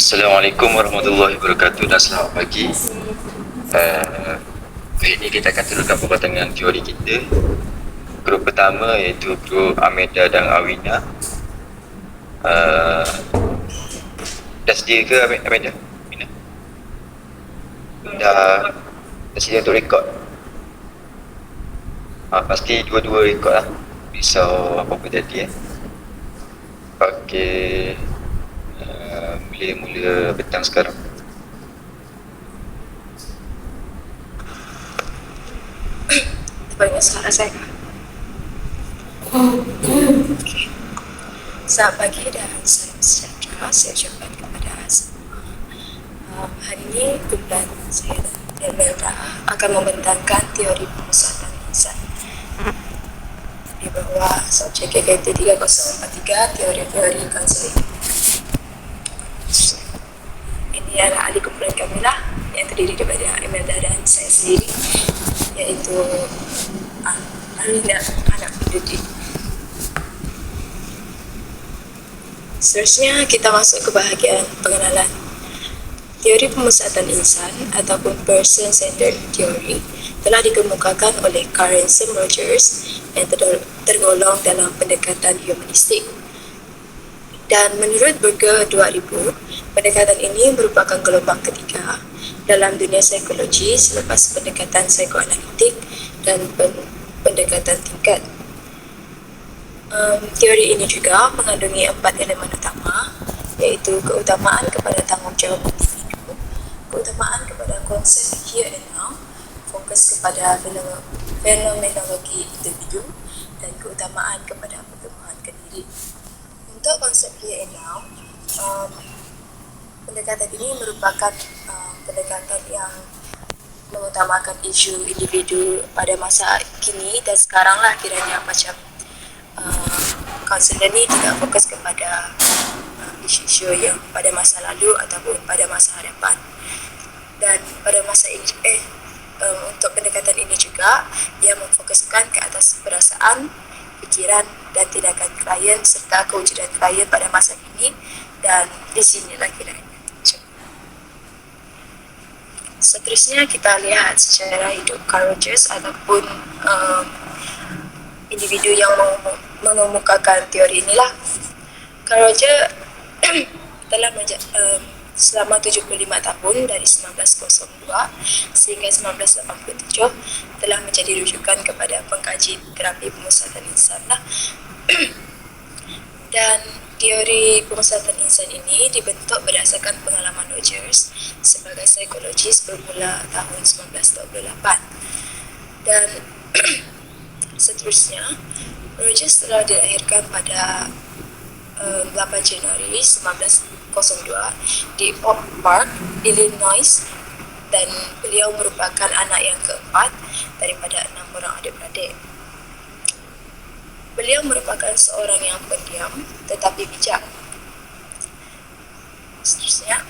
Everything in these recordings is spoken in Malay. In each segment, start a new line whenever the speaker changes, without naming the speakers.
Assalamualaikum warahmatullahi wabarakatuh dan selamat pagi. Kali ini kita akan teruskan perbatangan teori kita. Grup pertama iaitu grup Ameda dan Awina. Dah sedia ke Ameda? Awina? Dah sedia untuk rekod? Pasti dua-dua rekod lah. Risau apa-apa jadi Okey. Mula petang sekarang.
Terdengar suara saya? Okay. Selamat pagi dan salam sejahtera. Saya ucapkan kepada semua. Hari ini kumpulan saya dan Melda akan membentangkan teori pemusatan insan di bawah subjek KKT 3043 teori-teori konseling. Ini adalah ahli kumpulan kami lah yang terdiri daripada Imelda dan saya sendiri, iaitu Alina anak pendidik. Seterusnya kita masuk ke bahagian pengenalan. Teori pemusatan insan ataupun person-centered theory telah dikemukakan oleh Ransom Rogers yang tergolong dalam pendekatan humanistik. Dan menurut Berger 2000, pendekatan ini merupakan gelombang ketiga dalam dunia psikologi selepas pendekatan psikoanalitik dan pendekatan tingkat. Teori ini juga mengandungi 4 elemen utama, iaitu keutamaan kepada tanggungjawab individu, keutamaan kepada konsep here and now, fokus kepada fenomenologi individu, dan keutamaan kepada perkembangan diri. Untuk konsep here and now, pendekatan ini merupakan pendekatan yang mengutamakan isu individu pada masa kini dan sekarang lah kiranya, macam kaunselor ni tidak fokus kepada isu-isu yang pada masa lalu ataupun pada masa hadapan. Dan pada masa ini untuk pendekatan ini juga ia memfokuskan ke atas perasaan, fikiran dan tindakan klien serta kewujudan klien pada masa kini, dan di sinilah kiranya. Seterusnya kita lihat secara hidup Carl Rogers ataupun individu yang mengemukakan teori inilah. Carl Rogers telah selama 75 tahun dari 1902 sehingga 1987 telah menjadi rujukan kepada pengkaji terapi pemusatan insan lah. Dan teori pemusatan insan ini dibentuk berdasarkan pengalaman Rogers sebagai psikologis bermula tahun 1928. Dan seterusnya, Rogers telah dilahirkan pada 8 Januari 1902 di Oak Park, Illinois, dan beliau merupakan anak yang keempat daripada 6 orang adik-beradik. Beliau merupakan seorang yang pendiam tetapi bijak. Seterusnya,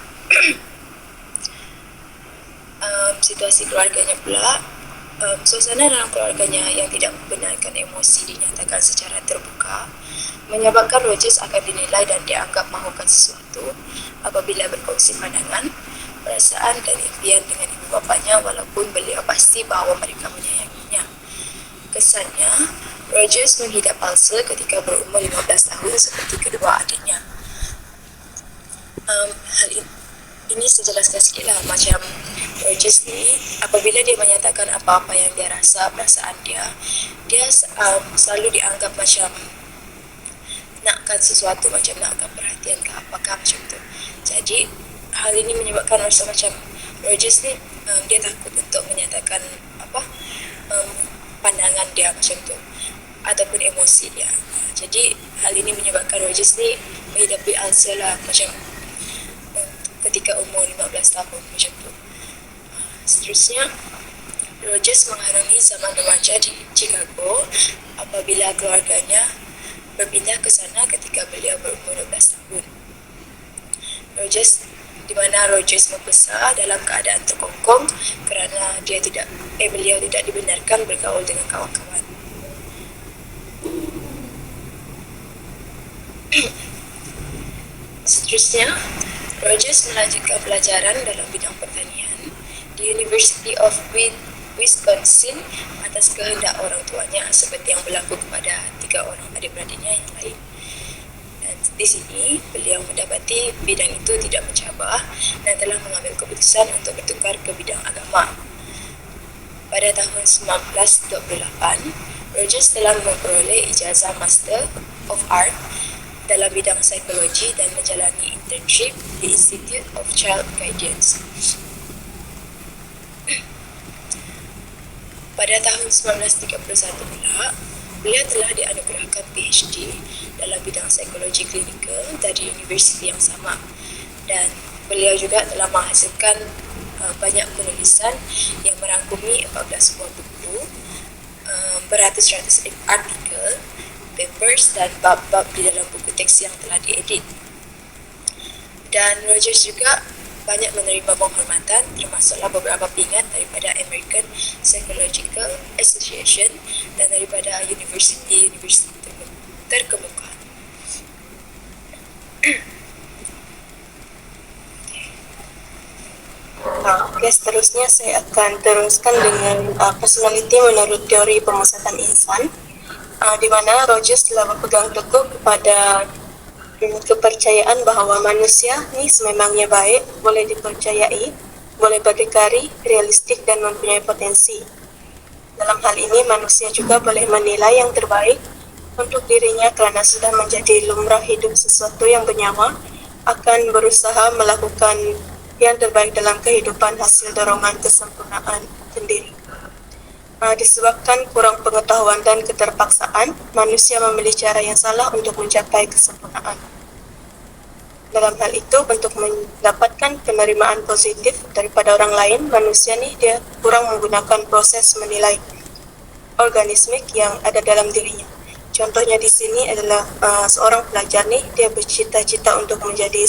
situasi keluarganya pula, suasana dalam keluarganya yang tidak membenarkan emosi dinyatakan secara terbuka menyebabkan Rogers akan dinilai dan dianggap mahukan sesuatu apabila berkongsi pandangan, perasaan dan impian dengan ibu bapanya walaupun beliau pasti bahawa mereka menyayanginya. Kesannya, Rogers menghidap palsa ketika berumur 15 tahun seperti kedua adiknya. Hal ini sejelaskan sikit lah, macam Rogers ni apabila dia menyatakan apa-apa yang dia rasa, perasaan dia selalu dianggap macam nakkan sesuatu, macam nakkan perhatian ke apakah macam tu. Jadi hal ini menyebabkan rasa macam Rogers ni dia takut untuk menyatakan pandangan dia macam tu ataupun emosi dia. Jadi hal ini menyebabkan Rogers ni menghidapi ulcer lah, macam ketika umur 15 tahun macam tu. Seterusnya, Rogers mengarungi zaman remaja di Chicago apabila keluarganya berpindah ke sana ketika beliau berumur 12 tahun. Di mana Rogers membesar dalam keadaan terkongkong kerana beliau tidak dibenarkan bergaul dengan kawan-kawan. Seterusnya, Rogers melanjutkan pelajaran dalam bidang pertanian di University of Wisconsin atas kehendak orang tuanya, seperti yang berlaku kepada 3 orang adik-beradiknya yang lain. Dan di sini beliau mendapati bidang itu tidak mencabar dan telah mengambil keputusan untuk bertukar ke bidang agama. Pada tahun 1928, Rogers telah memperoleh ijazah Master of Art dalam bidang psikologi dan menjalani internship di Institute of Child Guidance. Pada tahun 1931 pula, beliau telah dianugerahkan PhD dalam bidang psikologi klinikal dari universiti yang sama, dan beliau juga telah menghasilkan banyak penulisan yang merangkumi 14 buah buku, beratus-ratus artikel, papers dan bab-bab di dalam buku teks yang telah diedit. Dan Rogers juga banyak menerima penghormatan, termasuklah beberapa pingat daripada American Psychological Association dan daripada universiti terkemuka.
Oke, seterusnya saya akan teruskan dengan personality menurut teori pemusatan insan, di mana Rogers telah berpegang teguh kepada kepercayaan bahawa manusia ni sememangnya baik, boleh dipercayai, boleh berdikari, realistik dan mempunyai potensi. Dalam hal ini, manusia juga boleh menilai yang terbaik untuk dirinya kerana sudah menjadi lumrah hidup sesuatu yang bernyawa, akan berusaha melakukan yang terbaik dalam kehidupan hasil dorongan kesempurnaan sendiri. Disebabkan kurang pengetahuan dan keterpaksaan, manusia memilih cara yang salah untuk mencapai kesempurnaan. Dalam hal itu, untuk mendapatkan penerimaan positif daripada orang lain, manusia ni dia kurang menggunakan proses menilai organismik yang ada dalam dirinya. Contohnya di sini adalah seorang pelajar ni dia bercita-cita untuk menjadi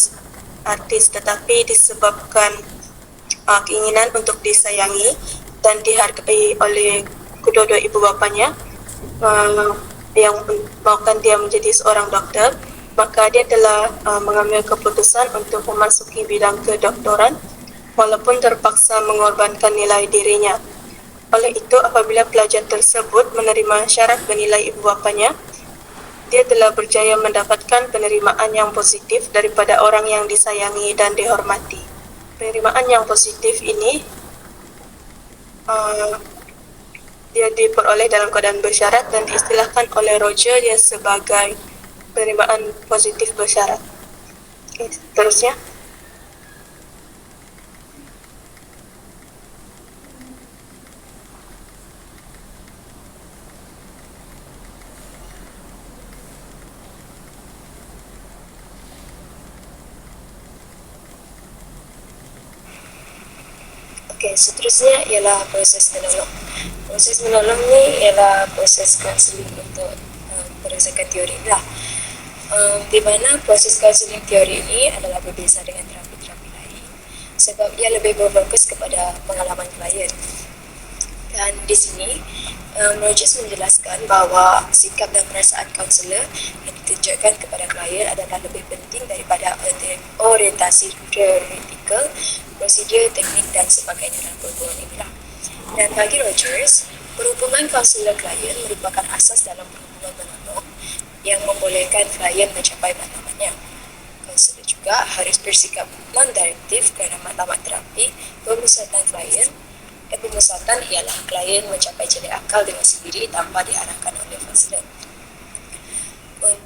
artis, tetapi disebabkan keinginan untuk disayangi dan dihargai oleh kedua-dua ibu bapanya yang mahukan dia menjadi seorang doktor, maka dia telah mengambil keputusan untuk memasuki bidang kedoktoran walaupun terpaksa mengorbankan nilai dirinya. Oleh itu, apabila pelajar tersebut menerima syarat bernilai ibu bapanya, dia telah berjaya mendapatkan penerimaan yang positif daripada orang yang disayangi dan dihormati. Penerimaan yang positif ini dia diperoleh dalam keadaan bersyarat dan diistilahkan oleh Roger dia sebagai penerimaan positif bersyarat. Okay, seterusnya.
Okey, seterusnya ialah proses menolong. Proses menolong ni ialah proses kaunseling untuk berdasarkan teori lah. Di mana proses kaunseling teori ini adalah berbeza dengan terapi-terapi lain sebab ia lebih berfokus kepada pengalaman klien. Dan di sini Rogers menjelaskan bahawa sikap dan perasaan kaunselor yang ditunjukkan kepada klien adalah lebih penting daripada orientasi teoretikal, prosedur, teknik dan sebagainya dalam perhubungan inilah. Dan bagi Rogers, perhubungan kaunselor klien merupakan asas dalam perhubungan menolong yang membolehkan klien mencapai matlamatnya. Kaunselor juga harus bersikap non-direktif kerana matlamat terapi pemusatan klien. Pemusatan ialah klien mencapai celik akal dengan sendiri tanpa diarahkan oleh kaunselor.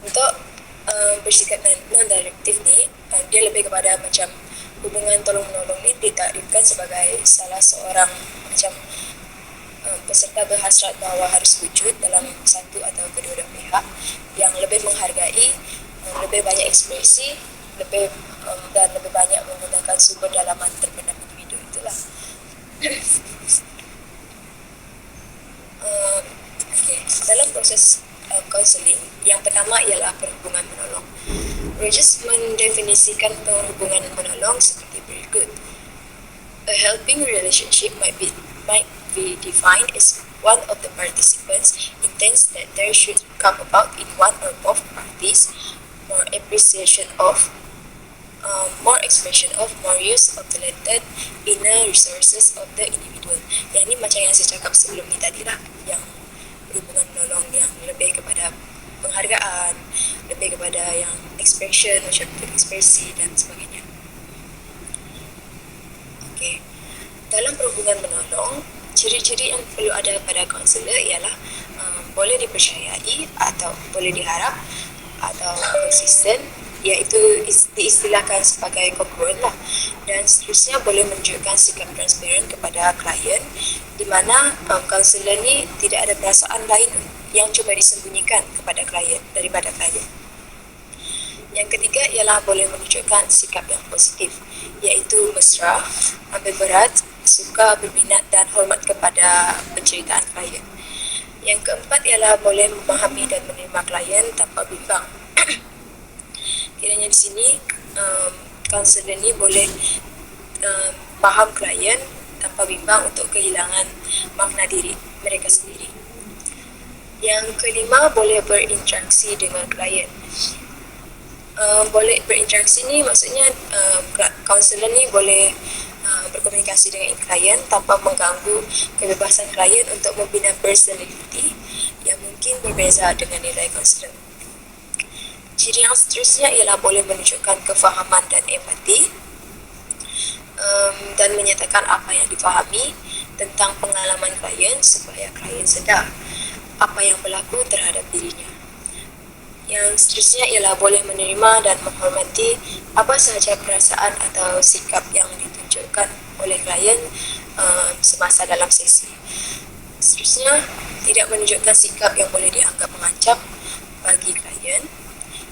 Untuk bersikap non-direktif ni, dia lebih kepada macam hubungan tolong-menolong ni ditakdirkan sebagai salah seorang macam peserta berhasrat bahawa harus wujud dalam satu atau kedua-dua pihak yang lebih menghargai, lebih banyak ekspresi, dan lebih banyak menggunakan sumber dalaman terpendam individu itulah. Okay. Dalam proses counseling, yang pertama ialah perhubungan menolong. Rogers mendefinisikan perhubungan menolong seperti berikut. A helping relationship might be defined as one of the participants intends that there should come about in one or both parties more appreciation of more expression of, more use of talented inner resources of the individual. Yang ni macam yang saya cakap sebelum ni tadi lah, yang berhubungan menolong yang lebih kepada penghargaan, lebih kepada yang expression, macam ekspresi dan sebagainya. Okay. Dalam perhubungan menolong, ciri-ciri yang perlu ada pada kaunselor ialah boleh dipercayai atau boleh diharap atau konsisten, iaitu diistilahkan sebagai congruent lah, dan seterusnya boleh menunjukkan sikap transparan kepada klien, di mana kaunselor ni tidak ada perasaan lain yang cuba disembunyikan daripada klien. Yang ketiga ialah boleh menunjukkan sikap yang positif, iaitu mesra, ambil berat, suka, berminat dan hormat kepada penceritaan klien. Yang keempat ialah boleh memahami dan menerima klien tanpa bimbang. Kiranya di sini kaunselor ni boleh faham klien tanpa bimbang untuk kehilangan makna diri mereka sendiri. Yang kelima, boleh berinteraksi dengan klien. Boleh berinteraksi ni maksudnya kaunselor ni boleh berkomunikasi dengan klien tanpa mengganggu kebebasan klien untuk membina personality yang mungkin berbeza dengan nilai kaunselor. Ciri yang seterusnya ialah boleh menunjukkan kefahaman dan empati dan menyatakan apa yang difahami tentang pengalaman klien supaya klien sedar apa yang berlaku terhadap dirinya. Yang seterusnya ialah boleh menerima dan menghormati apa sahaja perasaan atau sikap yang ditunjukkan oleh klien semasa dalam sesi. Seterusnya, tidak menunjukkan sikap yang boleh dianggap mengancam bagi klien,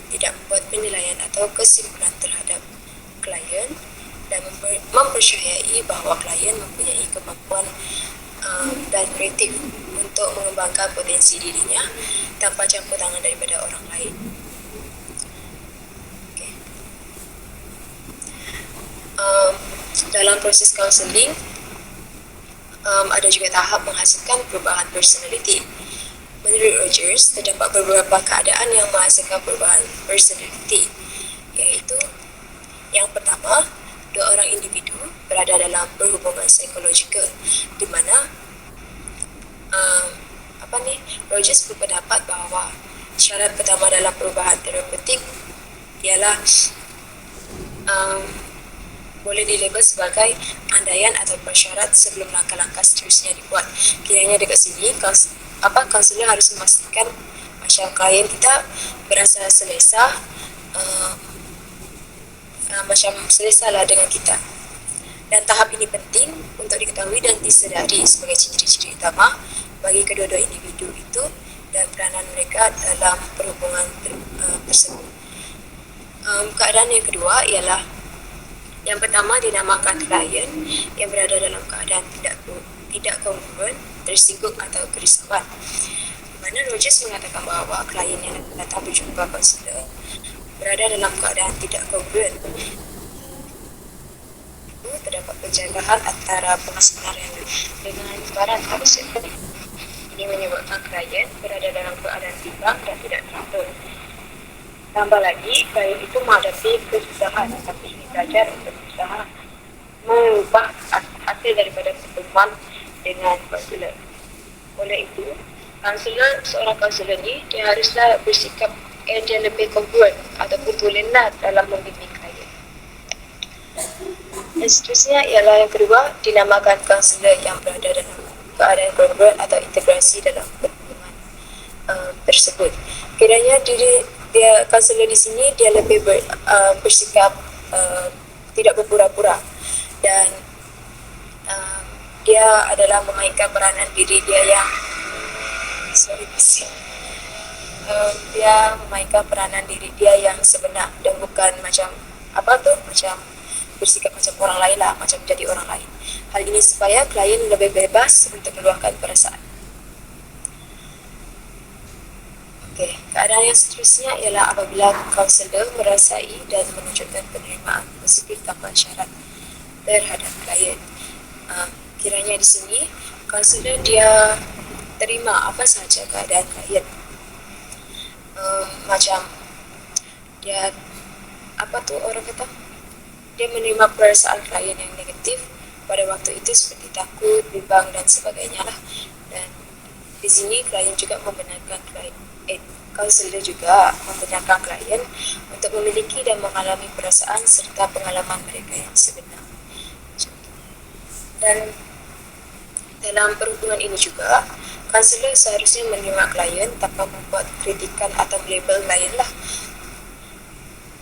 tidak membuat penilaian atau kesimpulan terhadap klien, dan mempercayai bahawa klien mempunyai kemampuan dan kreatif untuk mengembangkan potensi dirinya tanpa campur tangan daripada orang lain. Okay. Dalam proses kaunseling, ada juga tahap menghasilkan perubahan personality. Menurut Rogers, terdapat beberapa keadaan yang menghasilkan perubahan personality, iaitu yang pertama, dua orang individu berada dalam perhubungan psikologikal di mana Rogers berpendapat bahawa syarat pertama dalam perubahan terapeutik ialah boleh dilabel sebagai andaian atau persyarat sebelum langkah-langkah seterusnya dibuat. Kiranya dekat sini kaunselor harus memastikan macam klien kita berasa selesa, macam selesa lah dengan kita. Dan tahap ini penting untuk diketahui dan disedari sebagai ciri-ciri utama bagi kedua-dua individu itu dan peranan mereka dalam perhubungan tersebut. Keadaan yang kedua ialah yang pertama dinamakan klien yang berada dalam keadaan tidak kongruent, tersinggung atau kerisauan. Di mana Rogers mengatakan bahawa klien yang datang berjumpa kaunselor berada dalam keadaan tidak kongruent. Terdapat penjagalan antara pengesenaran dengan barat kaunselor. Ini menyebabkan klien berada dalam keadaan bimbang dan tidak teratur. Tambah lagi, klien itu menghadapi kesusahan tapi ingin belajar untuk berusaha mengubah hasil daripada pertemuan dengan kaunselor. Oleh itu, seorang kaunselor ni dia haruslah bersikap dia lebih kongruent ataupun tulenlah dalam membimbing klien. Dan seterusnya ialah yang kedua, dinamakan kaunselor yang berada dalam keadaan kongruent atau integrasi dalam perhubungan tersebut. Kiranya dia kaunselor di sini dia lebih bersikap tidak berpura-pura dan dia adalah memainkan peranan diri dia yang dia memainkan peranan diri dia yang sebenar dan bukan macam bersikap macam orang lain lah, macam menjadi orang lain. Hal ini supaya klien lebih bebas untuk meluahkan perasaan. Okey, keadaan yang seterusnya ialah apabila kaunselor merasai dan menunjukkan penerimaan positif tanpa syarat terhadap klien. Kiranya di sini kaunselor dia terima apa sahaja keadaan klien. Macam dia orang kata dia menerima perasaan klien yang negatif pada waktu itu seperti takut, bimbang dan sebagainya lah. Dan di sini klien juga membenarkan kaunselor juga membenarkan klien untuk memiliki dan mengalami perasaan serta pengalaman mereka yang sebenar. Dan dalam perhubungan ini juga, kaunselor seharusnya menerima klien tanpa membuat kritikan atau label klien lah.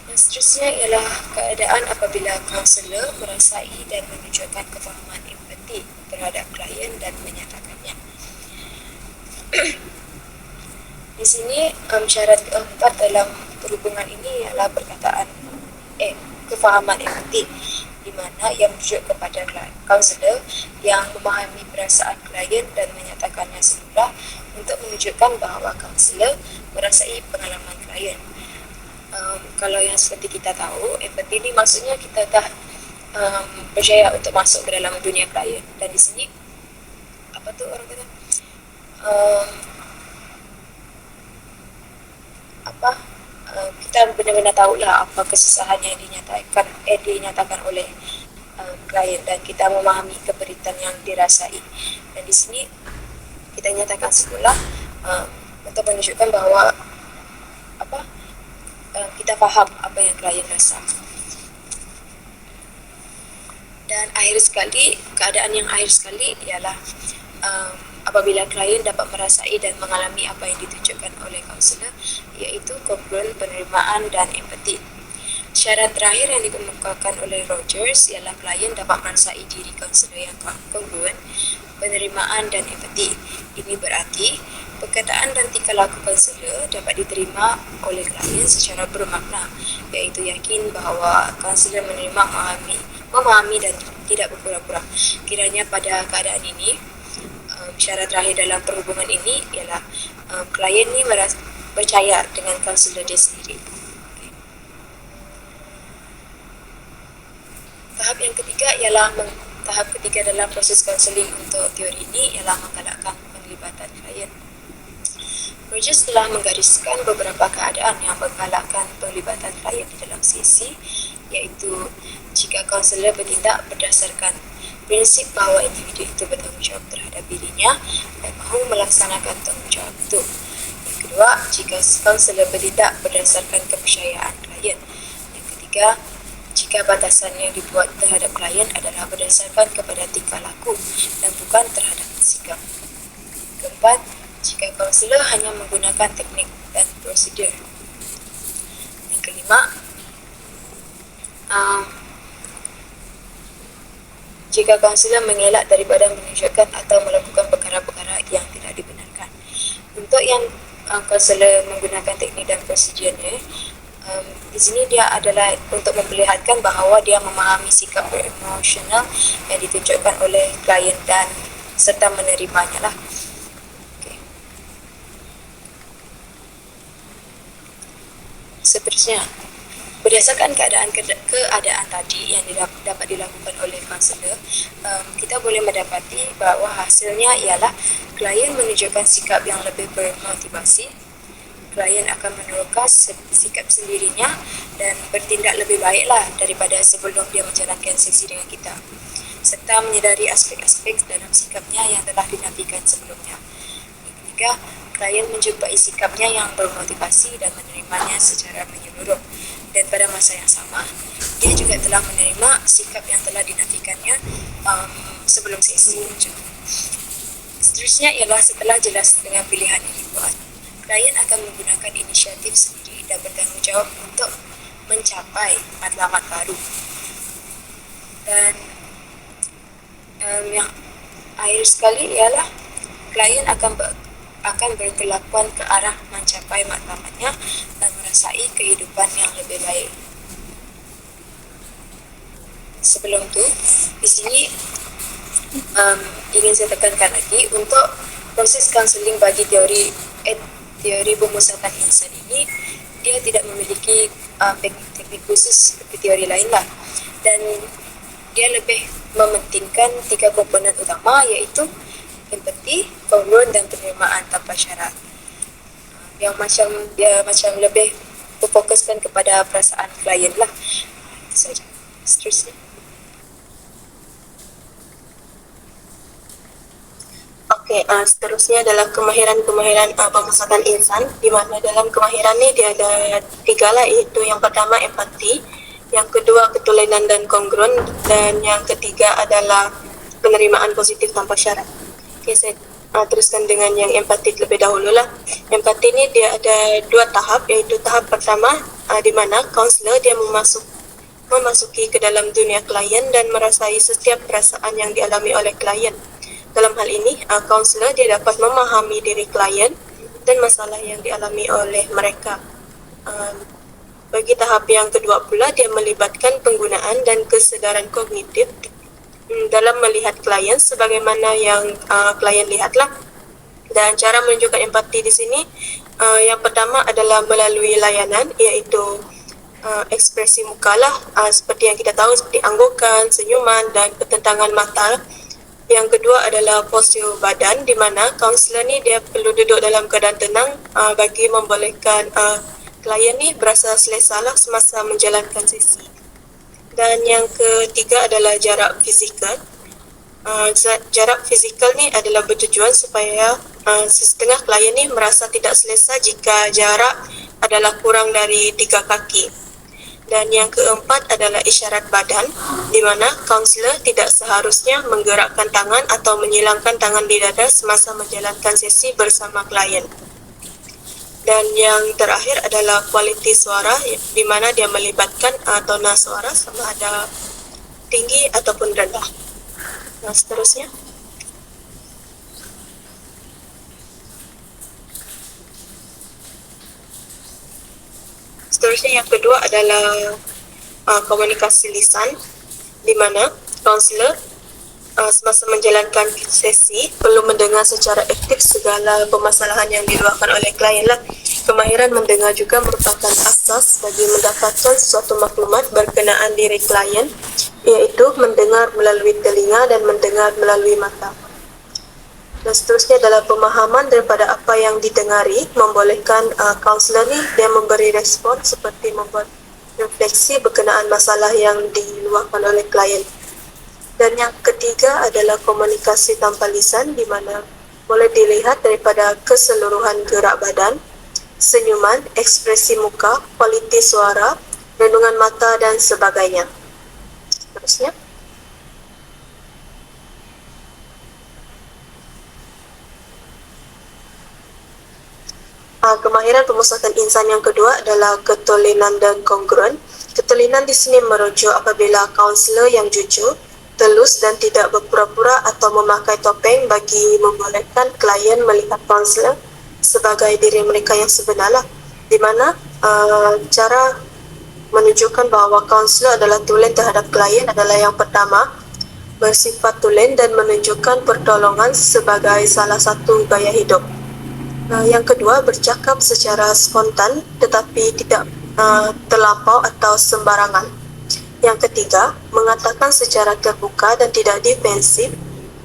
Yang seterusnya ialah keadaan apabila kaunselor merasai dan menunjukkan kefahaman empati terhadap klien dan menyatakannya. Di sini syarat keempat dalam perhubungan ini ialah perkataan kefahaman empati, di mana yang merujuk kepada kaunselor yang memahami perasaan klien dan menyatakannya semula untuk menunjukkan bahawa kaunselor merasai pengalaman klien. Kalau yang seperti kita tahu, empati ini maksudnya kita dah berjaya untuk masuk ke dalam dunia klien. Dan di sini apa tu orang kata kita benar-benar tahulah apa kesusahan yang dinyatakan oleh klien, dan kita memahami keberitan yang dirasai. Dan di sini kita nyatakan semula untuk menunjukkan bahawa kita faham apa yang klien rasa. Dan keadaan yang akhir sekali ialah apabila klien dapat merasai dan mengalami apa yang ditunjukkan oleh kaunselor, iaitu kongruent, penerimaan dan empati. Syarat terakhir yang dikemukakan oleh Rogers ialah klien dapat merasai diri kaunselor yang kongruent, penerimaan dan empati. Ini berarti perkataan dan tingkah laku kaunselor dapat diterima oleh klien secara bermakna, iaitu yakin bahawa kaunselor menerima, memahami dan tidak berpura-pura. Kiranya pada keadaan ini, syarat terakhir dalam perhubungan ini ialah klien ni percaya dengan kaunselor dia sendiri. Tahap ketiga dalam proses kaunseling untuk teori ini ialah menggalakkan penglibatan klien. Rogers telah menggariskan beberapa keadaan yang menggalakkan penglibatan klien di dalam sesi, iaitu jika kaunselor bertindak berdasarkan prinsip bahawa individu itu bertanggungjawab terhadap dirinya dan mahu melaksanakan tanggungjawab itu. Yang kedua, jika kaunselor bertindak berdasarkan kepercayaan klien. Yang ketiga, jika batasan yang dibuat terhadap klien adalah berdasarkan kepada tingkah laku dan bukan terhadap sikap. Keempat, jika kaunselor hanya menggunakan teknik dan prosedur. Yang kelima, jika kaunselor mengelak daripada menunjukkan atau melakukan perkara-perkara yang tidak dibenarkan. Untuk yang kaunselor menggunakan teknik dan prosedurnya, di sini dia adalah untuk memperlihatkan bahawa dia memahami sikap emosional yang ditunjukkan oleh klien dan serta menerimanya lah. Seterusnya, berdasarkan keadaan tadi yang dapat dilakukan oleh kaunselor, kita boleh mendapati bahawa hasilnya ialah klien menunjukkan sikap yang lebih bermotivasi, klien akan meneroka sikap sendirinya dan bertindak lebih baiklah daripada sebelum dia menjalankan sesi dengan kita, serta menyedari aspek-aspek dalam sikapnya yang telah dinafikan sebelumnya. Yang ketiga, klien menjumpai sikapnya yang bermotivasi dan menerimanya secara menyeluruh. Dan pada masa yang sama, dia juga telah menerima sikap yang telah dinafikannya sebelum sesi. Seterusnya ialah setelah jelas dengan pilihan yang dibuat, klien akan menggunakan inisiatif sendiri dan bertanggungjawab untuk mencapai matlamat baru. Dan yang akhir sekali ialah klien akan berkelakuan ke arah mencapai matlamatnya dan merasai kehidupan yang lebih baik. Sebelum tu, di sini ingin saya tekankan lagi, untuk proses kaunseling bagi teori pemusatan insan ini, dia tidak memiliki teknik khusus seperti teori lain lah, dan dia lebih mementingkan 3 komponen utama, iaitu empati, kongruent dan penerimaan tanpa syarat. Yang macam lebih berfokuskan kepada perasaan klien lah. Itu saja.
seterusnya. Oke, seterusnya adalah kemahiran-kemahiran pemusatan insan, di mana dalam kemahiran ini dia ada 3 lah, yaitu yang pertama empati, yang kedua ketulinan dan kongruen, dan yang ketiga adalah penerimaan positif tanpa syarat. Oke, saya teruskan dengan yang empati terlebih dahulu lah. Empati ini dia ada 2 tahap, yaitu tahap pertama di mana kaunselor dia memasuki ke dalam dunia klien dan merasai setiap perasaan yang dialami oleh klien. Dalam hal ini, kaunselor dia dapat memahami diri klien dan masalah yang dialami oleh mereka. Bagi tahap yang kedua pula, dia melibatkan penggunaan dan kesedaran kognitif dalam melihat klien sebagaimana yang klien lihatlah. Dan cara menunjukkan empati di sini, yang pertama adalah melalui layanan, iaitu ekspresi muka lah, seperti yang kita tahu, seperti anggukan, senyuman dan pertentangan mata. Yang kedua adalah postur badan, di mana kaunselor ni dia perlu duduk dalam keadaan tenang bagi membolehkan klien ni berasa selesa lah semasa menjalankan sesi. Dan yang ketiga adalah jarak fizikal. Jarak fizikal ni adalah bertujuan supaya setengah klien ni merasa tidak selesa jika jarak adalah kurang dari 3 kaki. Dan yang keempat adalah isyarat badan, di mana kaunselor tidak seharusnya menggerakkan tangan atau menyilangkan tangan di dada semasa menjalankan sesi bersama klien. Dan yang terakhir adalah kualiti suara, di mana dia melibatkan tona suara sama ada tinggi ataupun rendah. Nah, seterusnya. Seterusnya yang kedua adalah komunikasi lisan, di mana kaunselor semasa menjalankan sesi perlu mendengar secara aktif segala permasalahan yang diluahkan oleh klien lah. Kemahiran mendengar juga merupakan asas bagi mendapatkan suatu maklumat berkenaan diri klien, iaitu mendengar melalui telinga dan mendengar melalui mata. Dan seterusnya adalah pemahaman daripada apa yang didengari, membolehkan kaunselor ni dia memberi respon seperti membuat refleksi berkenaan masalah yang diluahkan oleh klien. Dan yang ketiga adalah komunikasi tanpa lisan, di mana boleh dilihat daripada keseluruhan gerak badan, senyuman, ekspresi muka, kualiti suara, renungan mata dan sebagainya. Seterusnya. Kemahiran pemusatan insan yang kedua adalah ketulinan dan kongruen. Ketulinan di sini merujuk apabila kaunselor yang jujur, telus dan tidak berpura-pura atau memakai topeng bagi membolehkan klien melihat kaunselor sebagai diri mereka yang sebenarlah, di mana cara menunjukkan bahawa kaunselor adalah tulen terhadap klien adalah yang pertama, bersifat tulen dan menunjukkan pertolongan sebagai salah satu gaya hidup. Yang kedua, bercakap secara spontan tetapi tidak terlampau atau sembarangan. Yang ketiga, mengatakan secara terbuka dan tidak defensif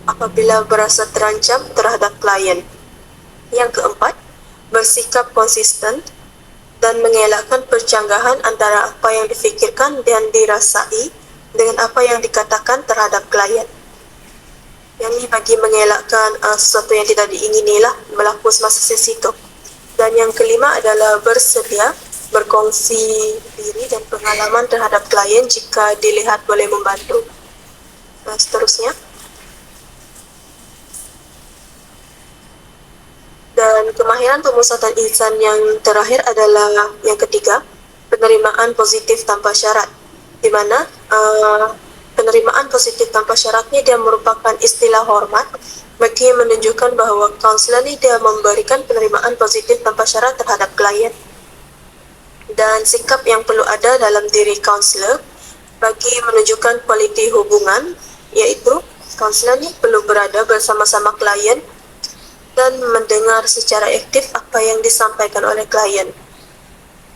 apabila berasa terancam terhadap klien. Yang keempat, bersikap konsisten dan mengelakkan percanggahan antara apa yang difikirkan dan dirasai dengan apa yang dikatakan terhadap klien. Yang ini bagi mengelakkan sesuatu yang tidak diingini lah berlaku semasa sesi itu. Dan yang kelima adalah bersedia berkongsi diri dan pengalaman terhadap klien jika dilihat boleh membantu. Seterusnya. Dan kemahiran pemusatan insan yang terakhir adalah yang ketiga, penerimaan positif tanpa syarat, di mana penerimaan positif tanpa syarat ni dia merupakan istilah hormat bagi menunjukkan bahawa kaunselor ni dia memberikan penerimaan positif tanpa syarat terhadap klien. Dan sikap yang perlu ada dalam diri kaunselor bagi menunjukkan kualiti hubungan, iaitu kaunselor ni perlu berada bersama-sama klien dan mendengar secara aktif apa yang disampaikan oleh klien.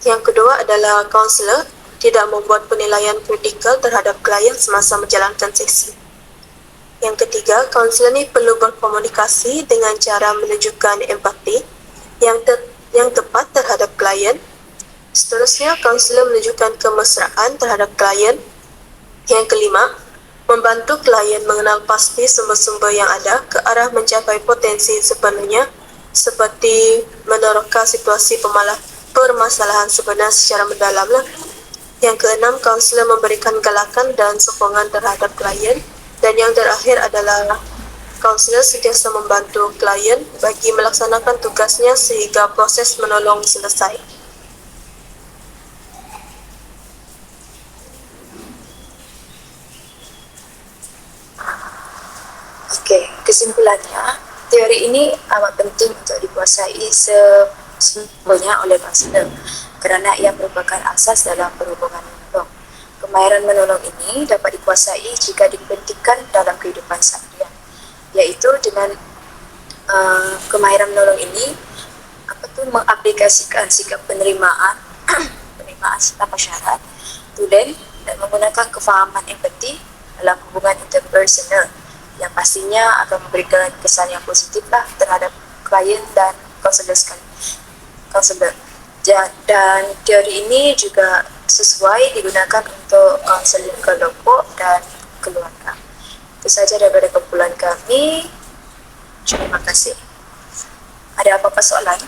Yang kedua adalah kaunselor tidak membuat penilaian kritikal terhadap klien semasa menjalankan sesi. Yang ketiga, kaunselor ni perlu berkomunikasi dengan cara menunjukkan empati yang tepat terhadap klien. Seterusnya, kaunselor menunjukkan kemesraan terhadap klien. Yang kelima, membantu klien mengenal pasti sumber-sumber yang ada ke arah mencapai potensi sepenuhnya, seperti menerka situasi permasalahan sebenar secara mendalam lah. Yang keenam, kaunselor memberikan galakan dan sokongan terhadap klien. Dan yang terakhir adalah kaunselor sentiasa membantu klien bagi melaksanakan tugasnya sehingga proses menolong selesai.
Okey, kesimpulannya, teori ini amat penting untuk dikuasai semuanya oleh kaunselor kerana ia merupakan asas dalam perhubungan menolong. Kemahiran menolong ini dapat dikuasai jika dipentingkan dalam kehidupan seharian, iaitu dengan kemahiran menolong ini mengaplikasikan sikap penerimaan tanpa syarat, tulen dan menggunakan kefahaman empati dalam hubungan interpersonal yang pastinya akan memberikan kesan yang positif lah terhadap klien dan kaunselor kaunselor. Dan teori ini juga sesuai digunakan untuk kaunseling kelompok dan keluarga. Itu saja daripada kumpulan kami. Terima kasih. Ada apa-apa soalan?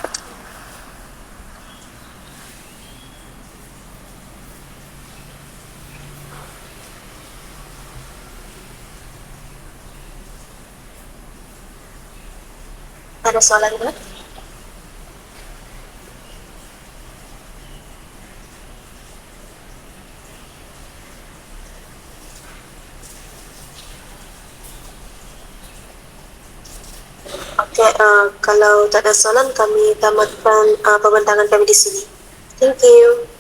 Ada soalan tak? Okey, kalau tak ada soalan, kami tamatkan pembincangan kami di sini. Thank you.